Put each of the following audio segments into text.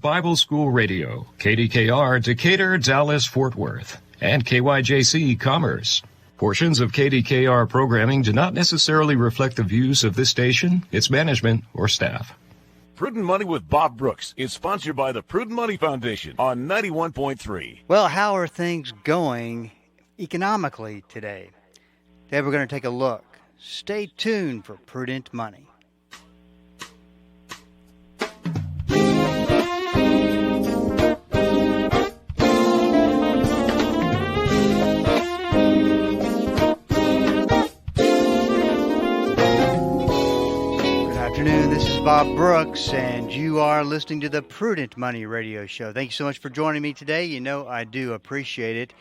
Bible School Radio, KDKR, Decatur, Dallas, Fort Worth, and KYJC Commerce. Portions of KDKR programming do not necessarily reflect the views of this station, its management, or staff. Prudent Money with Bob Brooks is sponsored by the Prudent Money Foundation on 91.3. Well, how are things going economically today? Today we're going to take a look. Stay tuned for Prudent Money. This is Bob Brooks, and you are listening to the Prudent Money Radio Show. Thank you so much for joining me today. You know I do appreciate it,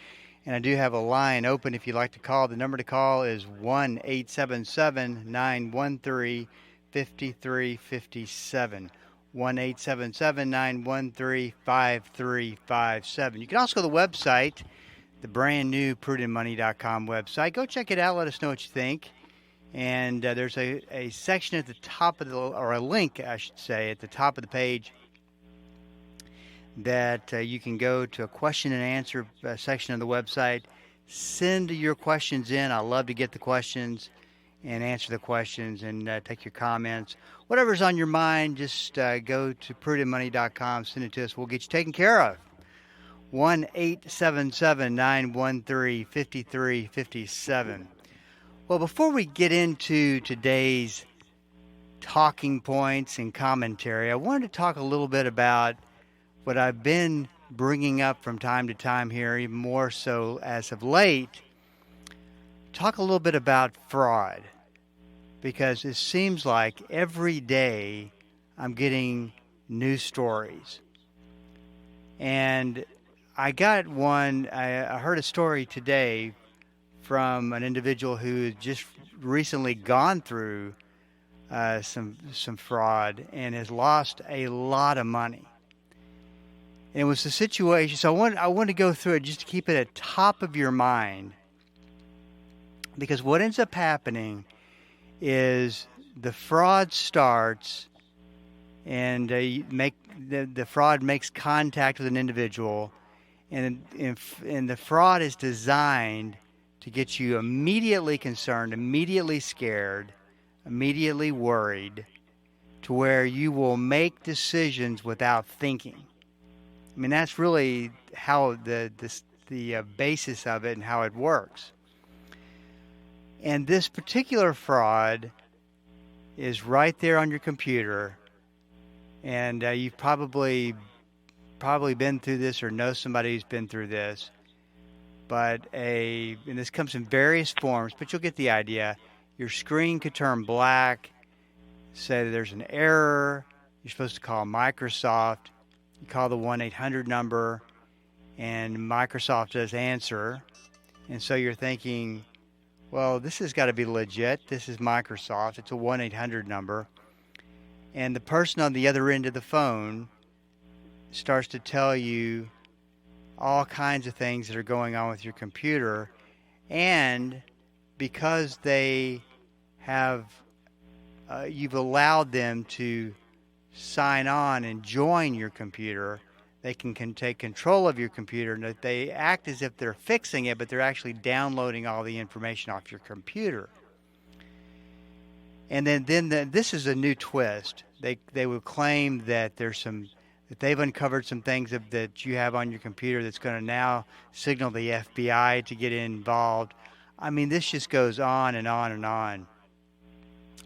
and I do have a line open if you'd like to call. The number to call is 1-877-913-5357, 1-877-913-5357. You can also go to the website, the brand new PrudentMoney.com website. Go check it out. Let us know what you think. And there's a section at the top of or a link, I should say, at the top of the page that you can go to a question and answer section of the website. Send your questions in. I love to get the questions and answer the questions and take your comments. Whatever's on your mind, just go to PrudentMoney.com, send it to us. We'll get you taken care of. 1-877-913-5357. Well, before we get into today's talking points and commentary, I wanted to talk a little bit about what I've been bringing up from time to time here, even more so as of late. Talk a little bit about fraud, because it seems like every day I'm getting new stories. And I got one, I heard a story today from an individual who had just recently gone through some fraud and has lost a lot of money. And it was a situation, so I want to go through it just to keep it at top of your mind, because what ends up happening is the fraud starts, and the fraud makes contact with an individual, and the fraud is designed to get you immediately concerned, immediately scared, immediately worried, to where you will make decisions without thinking. I mean, that's really how the basis of it and how it works. And this particular fraud is right there on your computer, and you've probably been through this or know somebody who's been through this. And this comes in various forms, but you'll get the idea. Your screen could turn black, say there's an error, you're supposed to call Microsoft, you call the 1-800 number, and Microsoft does answer, and so you're thinking, well, this has got to be legit, this is Microsoft, it's a 1-800 number, and the person on the other end of the phone starts to tell you all kinds of things that are going on with your computer, and because they have you've allowed them to sign on and join your computer, they can take control of your computer, and they act as if they're fixing it, but they're actually downloading all the information off your computer. And then this is a new twist. They will claim that that they've uncovered some things that you have on your computer that's going to now signal the FBI to get involved. I mean, this just goes on and on and on.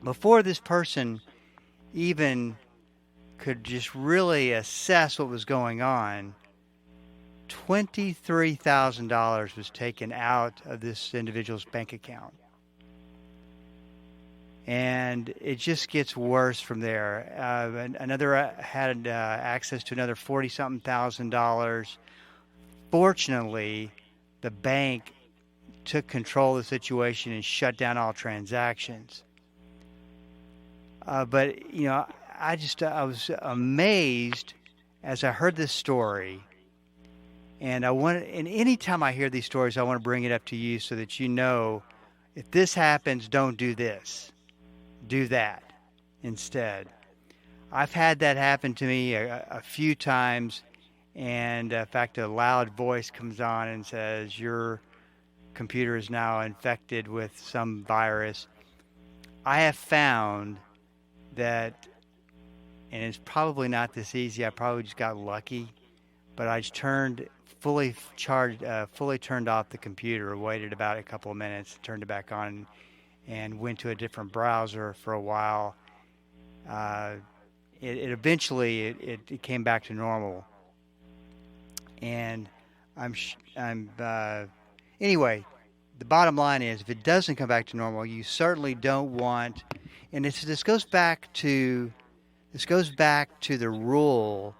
Before this person even could just really assess what was going on, $23,000 was taken out of this individual's bank account. And it just gets worse from there. Another had access to another $40-something thousand. Fortunately, the bank took control of the situation and shut down all transactions. But you know, I was amazed as I heard this story, and any time I hear these stories, I want to bring it up to you so that you know, if this happens, don't do this. Do that instead. I've had that happen to me a few times, and in fact, a loud voice comes on and says, "Your computer is now infected with some virus." I have found that, and it's probably not this easy, I probably just got lucky, but I just fully turned off the computer, waited about a couple of minutes, turned it back on, and went to a different browser for a while. It eventually it came back to normal, and anyway. The bottom line is, if it doesn't come back to normal, you certainly don't want. And this goes back to the rule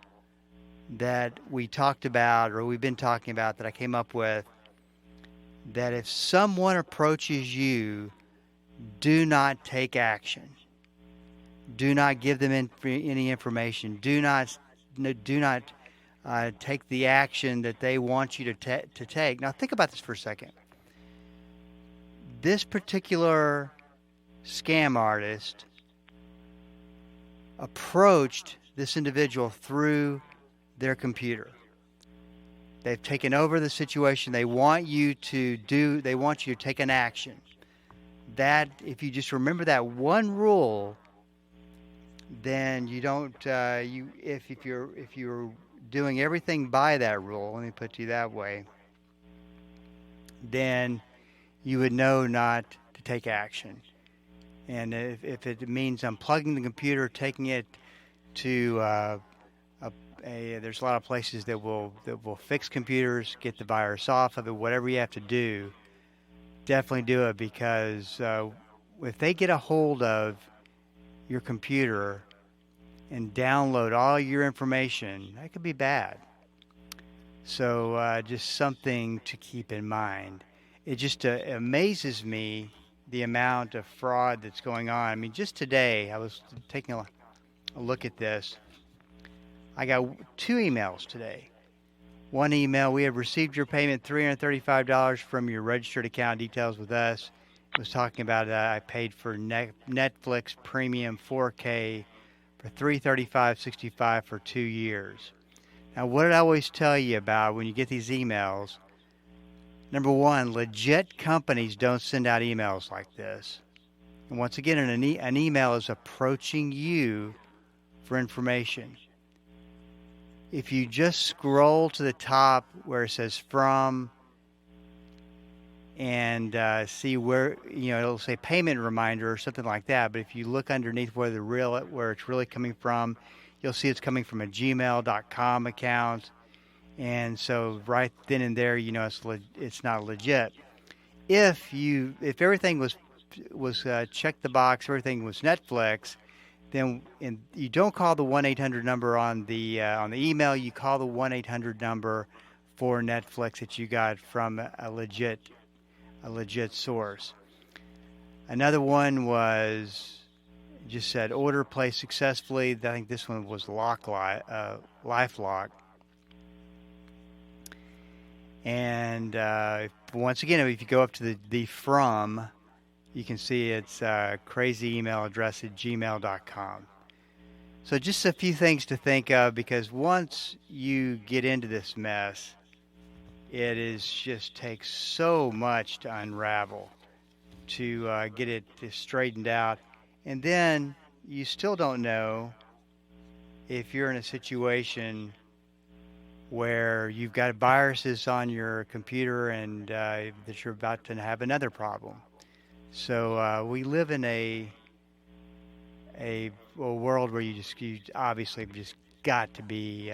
that we talked about, or we've been talking about, that I came up with. That if someone approaches you, do not take action. Do not give them any information. Do not take the action that they want you to take. Now think about this for a second. This particular scam artist approached this individual through their computer. They've taken over the situation. They want you to take an action. That, if you just remember that one rule, then you don't, if you're doing everything by that rule, let me put it to you that way, then you would know not to take action. And if it means unplugging the computer, taking it to there's a lot of places that will fix computers, get the virus off of it, whatever you have to do, definitely do it, because if they get a hold of your computer and download all your information, that could be bad. So just something to keep in mind. It just amazes me the amount of fraud that's going on. I mean, just today, I was taking a look at this. I got 2 emails today. One email: "We have received your payment, $335 from your registered account details with us." It was talking about I paid for Netflix Premium 4K for $335.65 for 2 years. Now, what did I always tell you about when you get these emails? Number one, legit companies don't send out emails like this. And once again, an email is approaching you for information. If you just scroll to the top where it says "from" and see where, it'll say "payment reminder" or something like that. But if you look underneath where it's really coming from, you'll see it's coming from a gmail.com account. And so right then and there, it's not legit. If everything was check the box, everything was Netflix, then you don't call the 1-800 number on the email. You call the 1-800 number for Netflix that you got from a legit source. Another one just said "order placed successfully." I think this one was LifeLock. And once again, if you go up to the "from," you can see it's crazy email address at gmail.com. So just a few things to think of, because once you get into this mess, it just takes so much to unravel, to get it straightened out. And then you still don't know if you're in a situation where you've got viruses on your computer and that you're about to have another problem. So we live in a world where you obviously just got to be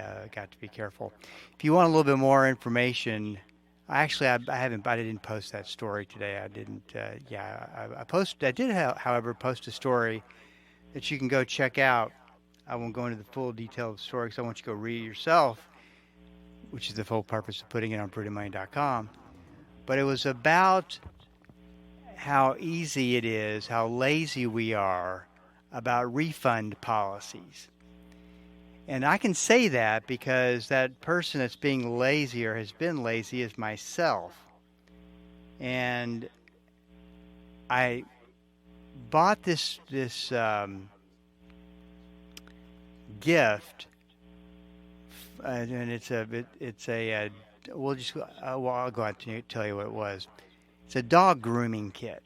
careful. If you want a little bit more information, I didn't post that story today. I didn't. I did, however, post a story that you can go check out. I won't go into the full detail of the story because I want you to go read it yourself, which is the full purpose of putting it on PrudentMoney.com. But it was about how easy it is, how lazy we are about refund policies. And I can say that because that person that's being lazy or has been lazy is myself. And I bought this gift, and I'll go out to tell you what it was. It's a dog grooming kit,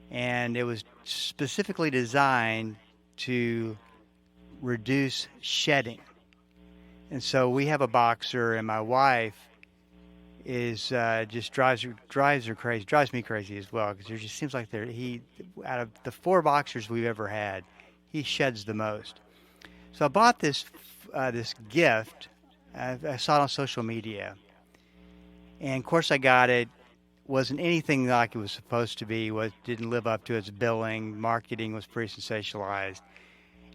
and it was specifically designed to reduce shedding. And so we have a boxer, and my wife is just drives her crazy, drives me crazy as well, because it just seems like out of the 4 boxers we've ever had, he sheds the most. So I bought this gift. I saw it on social media, and of course I got it. Wasn't anything like it was supposed to be. Didn't live up to its billing. Marketing was pretty sensationalized.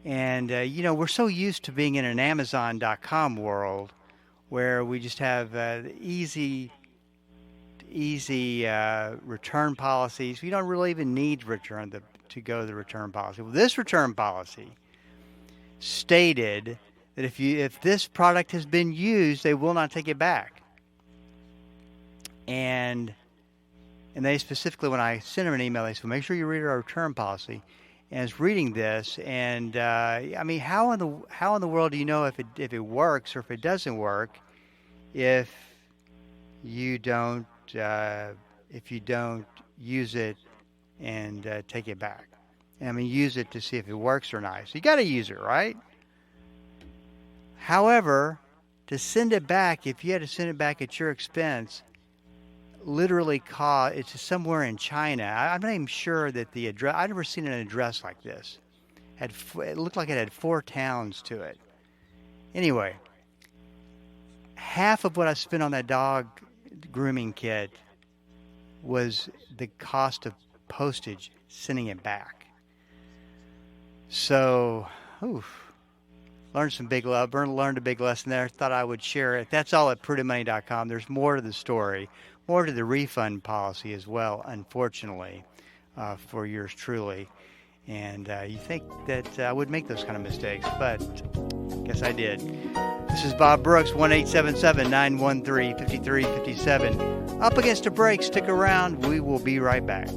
And we're so used to being in an Amazon.com world where we just have easy return policies. We don't really even need to go to the return policy. Well, this return policy stated that if this product has been used, they will not take it back. And they specifically, when I sent them an email, they said, make sure you read our return policy. And I was reading this, and how in the world do you know if it works or if it doesn't work if you don't use it and take it back? Use it to see if it works or not. So you got to use it, right? However, to send it back, if you had to send it back at your expense, literally it's somewhere in China. I'm not even sure that the address, I've never seen an address like this. It looked like it had 4 towns to it. Anyway, half of what I spent on that dog grooming kit was the cost of postage sending it back. So, learned a big lesson there. Thought I would share it. That's all at PrudentMoney.com. There's more to the story, more to the refund policy as well, unfortunately, for yours truly. And you think that I would make those kind of mistakes, but I guess I did. This is Bob Brooks, 1-877-913-5357. Up against a break. Stick around. We will be right back.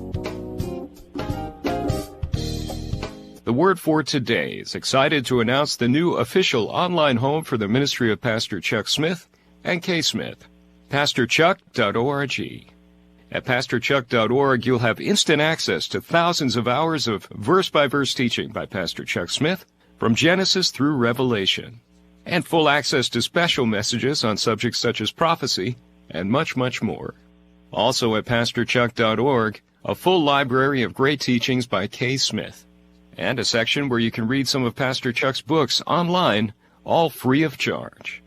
The Word for Today is excited to announce the new official online home for the ministry of Pastor Chuck Smith and Kay Smith, PastorChuck.org. At PastorChuck.org, you'll have instant access to thousands of hours of verse-by-verse teaching by Pastor Chuck Smith from Genesis through Revelation, and full access to special messages on subjects such as prophecy and much, much more. Also at PastorChuck.org, a full library of great teachings by Kay Smith, and a section where you can read some of Pastor Chuck's books online, all free of charge.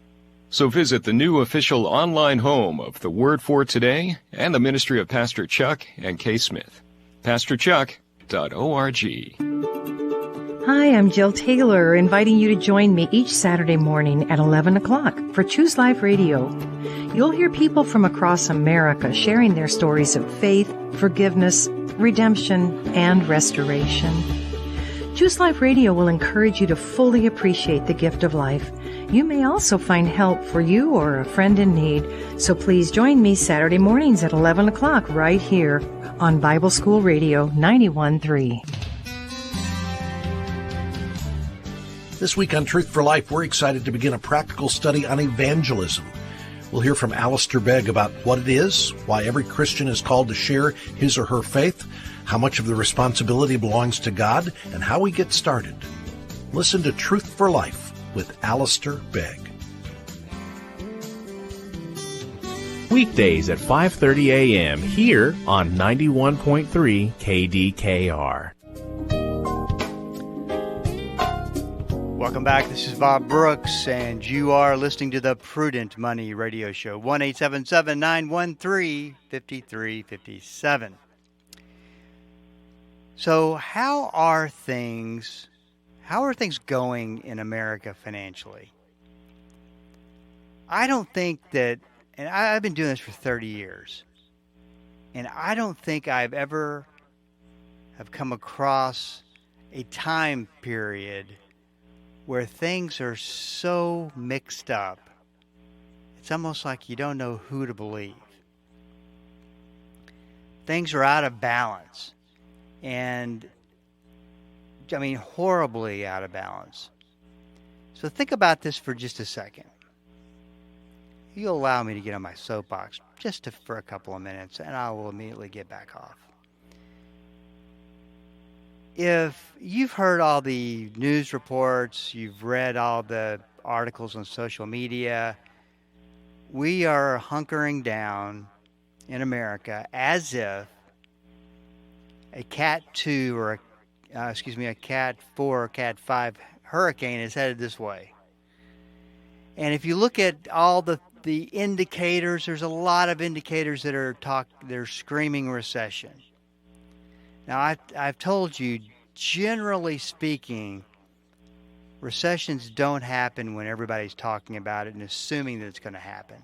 So visit the new official online home of the Word for Today and the ministry of Pastor Chuck and Kay Smith, PastorChuck.org. Hi, I'm Jill Taylor, inviting you to join me each Saturday morning at 11 o'clock for Choose Life Radio. You'll hear people from across America sharing their stories of faith, forgiveness, redemption, and restoration. Choose Life Radio will encourage you to fully appreciate the gift of life. You may also find help for you or a friend in need. So please join me Saturday mornings at 11 o'clock right here on Bible School Radio 91.3. This week on Truth for Life, we're excited to begin a practical study on evangelism. We'll hear from Alistair Begg about what it is, why every Christian is called to share his or her faith, how much of the responsibility belongs to God, and how we get started. Listen to Truth for Life with Alistair Begg. Weekdays at 5:30 a.m. here on 91.3 KDKR. Welcome back. This is Bob Brooks, and you are listening to the Prudent Money Radio Show, 1-877-913-5357. So how are things going in America financially? I don't think that, and I've been doing this for 30 years, and I don't think I've ever have come across a time period where things are so mixed up, it's almost like you don't know who to believe. Things are out of balance. And, horribly out of balance. So think about this for just a second. You'll allow me to get on my soapbox for a couple of minutes, and I will immediately get back off. If you've heard all the news reports, you've read all the articles on social media, we are hunkering down in America as if a Cat 2 or a Cat 4 or Cat 5 hurricane is headed this way. And if you look at all the indicators, there's a lot of indicators that they're screaming recession. Now, I've told you, generally speaking, recessions don't happen when everybody's talking about it and assuming that it's going to happen.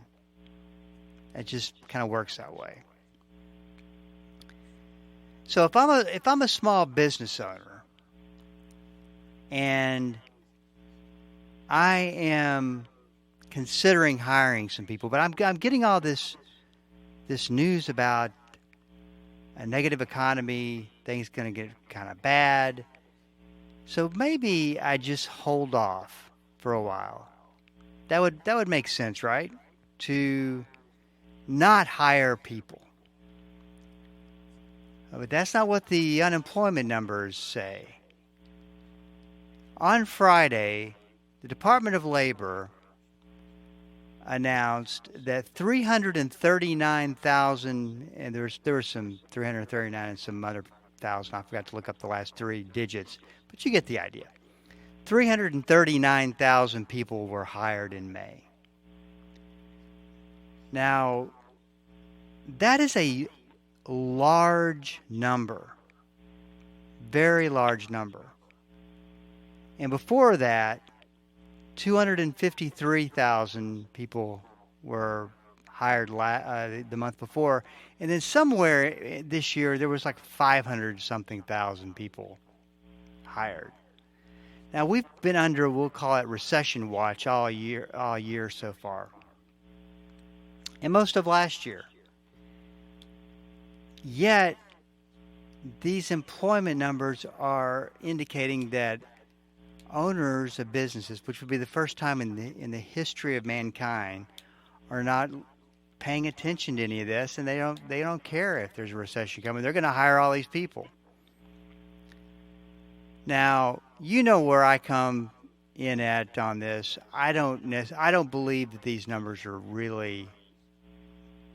It just kind of works that way. So if I'm a small business owner and I am considering hiring some people, but I'm getting all this news about a negative economy, things going to get kind of bad. So maybe I just hold off for a while. That would make sense, right? To not hire people. But that's not what the unemployment numbers say. On Friday, the Department of Labor announced that 339,000, and there was some 339 and some other thousand. I forgot to look up the last three digits, but you get the idea. 339,000 people were hired in May. Now, that is a large number, very large number. And before that, 253,000 people were hired the month before. And then somewhere this year, there was like 500-something thousand people hired. Now, we've been under, we'll call it recession watch all year so far. And most of last year. Yet, these employment numbers are indicating that owners of businesses, which would be the first time in the history of mankind, are not paying attention to any of this, and they don't care if there's a recession coming. They're going to hire all these people. Now, you know where I come in at on this. I don't believe that these numbers are really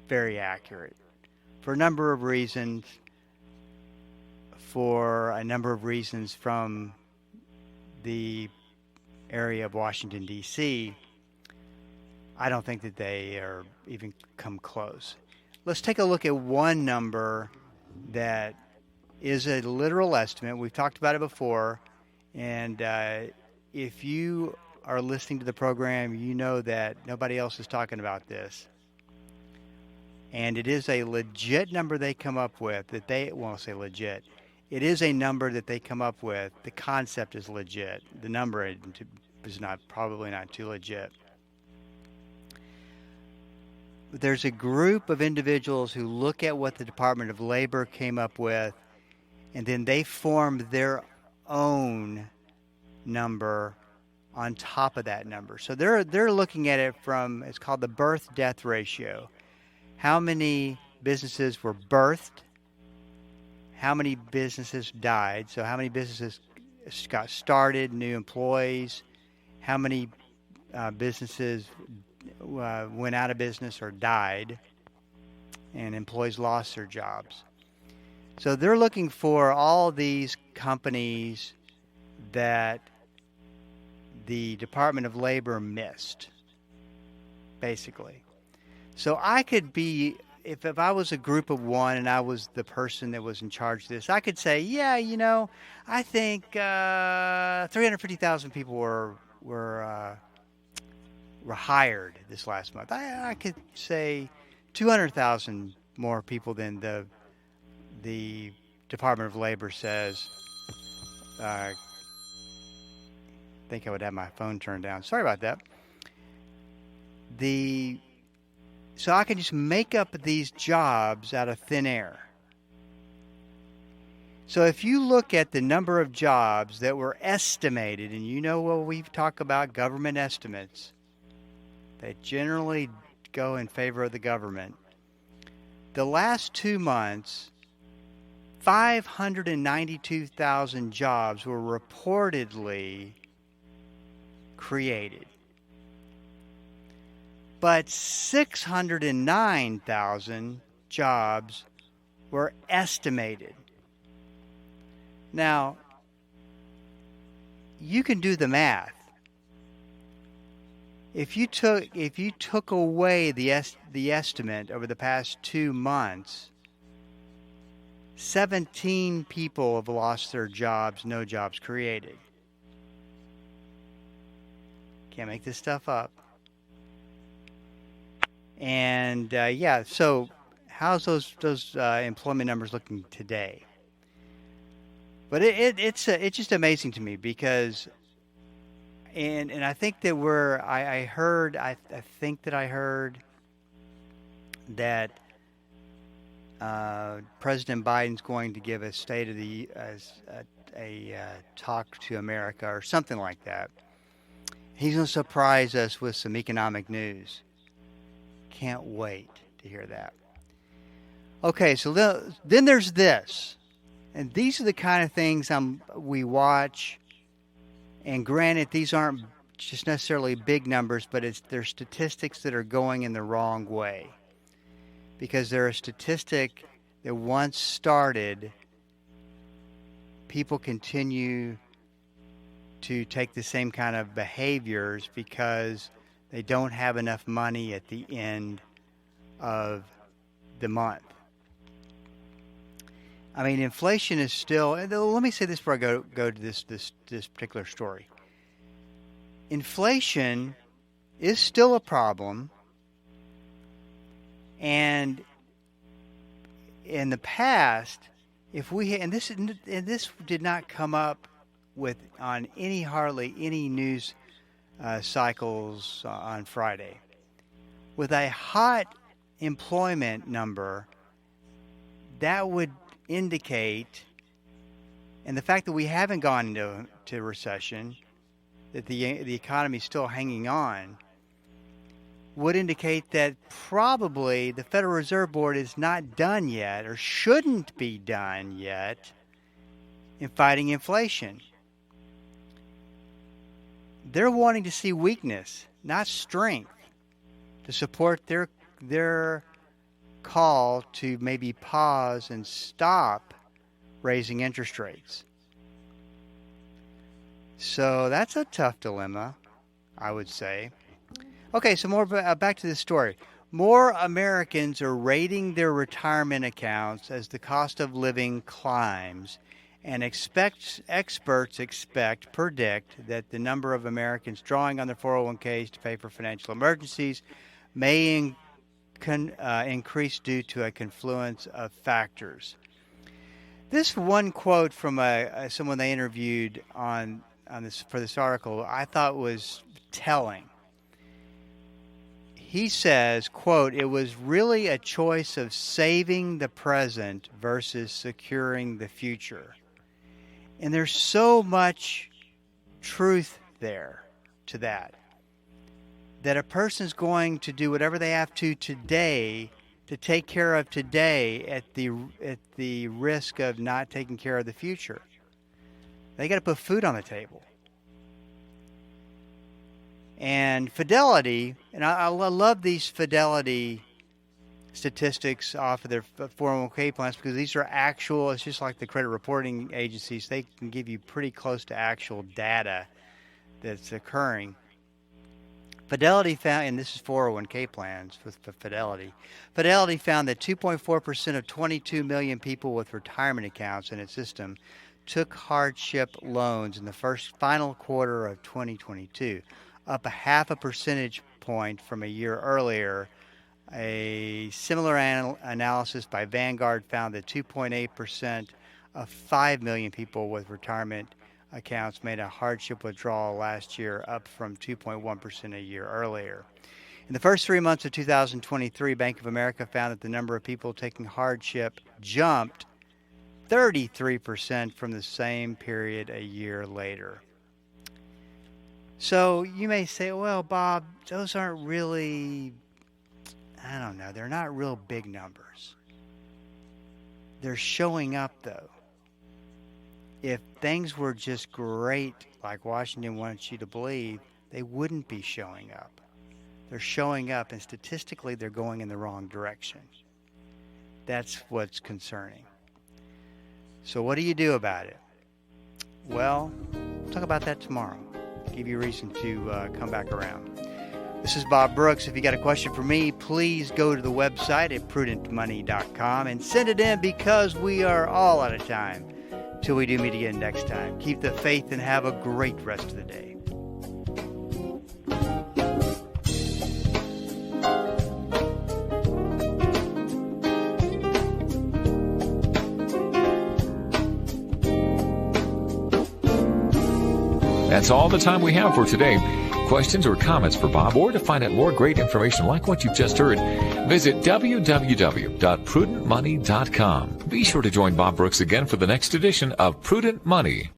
very accurate for a number of reasons. From the area of Washington, D.C., I don't think that they are even come close. Let's take a look at one number that is a literal estimate. We've talked about it before, and if you are listening to the program, you know that nobody else is talking about this. And it is a legit number they come up with that they won't say legit. It is a number that they come up with. The concept is legit. The number is probably not too legit. But there's a group of individuals who look at what the Department of Labor came up with, and then they form their own number on top of that number. So they're looking at it from, it's called the birth-death ratio. How many businesses were birthed? How many businesses died? So how many businesses got started, new employees? How many businesses went out of business or died, and employees lost their jobs? So they're looking for all these companies that the Department of Labor missed, basically. So I could be, if I was a group of one and I was the person that was in charge of this, I could say, yeah, I think 350,000 people were hired this last month. I could say 200,000 more people than the Department of Labor says. I think I would have my phone turned down. Sorry about that. So I can just make up these jobs out of thin air. So if you look at the number of jobs that were estimated, and when we talk about government estimates, they generally go in favor of the government. The last 2 months, 592,000 jobs were reportedly created. But 609,000 jobs were estimated. Now, you can do the math. If you took away the estimate over the past 2 months, 17 people have lost their jobs, no jobs created. Can't make this stuff up. And so how's those employment numbers looking today? But it's just amazing to me because, and I think that I think that I heard that President Biden's going to give a state of the talk to America or something like that. He's going to surprise us with some economic news. Can't wait to hear that. Okay, so then there's this. And these are the kind of things we watch. And granted, these aren't just necessarily big numbers, but they're statistics that are going in the wrong way. Because they're a statistic that once started, people continue to take the same kind of behaviors because they don't have enough money at the end of the month. I mean, inflation is still. Let me say this before I go to this particular story. Inflation is still a problem, and in the past, this did not come up on hardly any news cycles on Friday. With a hot employment number, that would indicate, and the fact that we haven't gone into recession, that the economy is still hanging on, would indicate that probably the Federal Reserve Board is not done yet, or shouldn't be done yet, in fighting inflation. They're wanting to see weakness, not strength, to support their call to maybe pause and stop raising interest rates. So that's a tough dilemma, I would say. Okay, so more back to this story. More Americans are raiding their retirement accounts as the cost of living climbs, and experts predict that the number of Americans drawing on their 401ks to pay for financial emergencies may increase due to a confluence of factors. This one quote from someone they interviewed on this for this article I thought was telling. He says, quote, "It was really a choice of saving the present versus securing the future." And there's so much truth there to that a person's going to do whatever they have to today to take care of today at the risk of not taking care of the future. They got to put food on the table. And Fidelity, and I love these Fidelity statistics off of their 401k plans because these are actual. It's just like the credit reporting agencies. They can give you pretty close to actual data that's occurring. Fidelity found, and this is 401k plans with Fidelity. Fidelity found that 2.4% of 22 million people with retirement accounts in its system took hardship loans in the final quarter of 2022, up a half a percentage point from a year earlier. A similar analysis by Vanguard found that 2.8% of 5 million people with retirement accounts made a hardship withdrawal last year, up from 2.1% a year earlier. In the first 3 months of 2023, Bank of America found that the number of people taking hardship jumped 33% from the same period a year later. So you may say, well, Bob, those aren't really, I don't know, they're not real big numbers. They're showing up, though. If things were just great, like Washington wants you to believe, they wouldn't be showing up. They're showing up, and statistically, they're going in the wrong direction. That's what's concerning. So what do you do about it? Well, we'll talk about that tomorrow. Give you a reason to come back around. This is Bob Brooks. If you got a question for me, please go to the website at prudentmoney.com and send it in, because we are all out of time till we do meet again next time. Keep the faith and have a great rest of the day. That's all the time we have for today. Questions or comments for Bob, or to find out more great information like what you've just heard, visit www.prudentmoney.com. Be sure to join Bob Brooks again for the next edition of Prudent Money.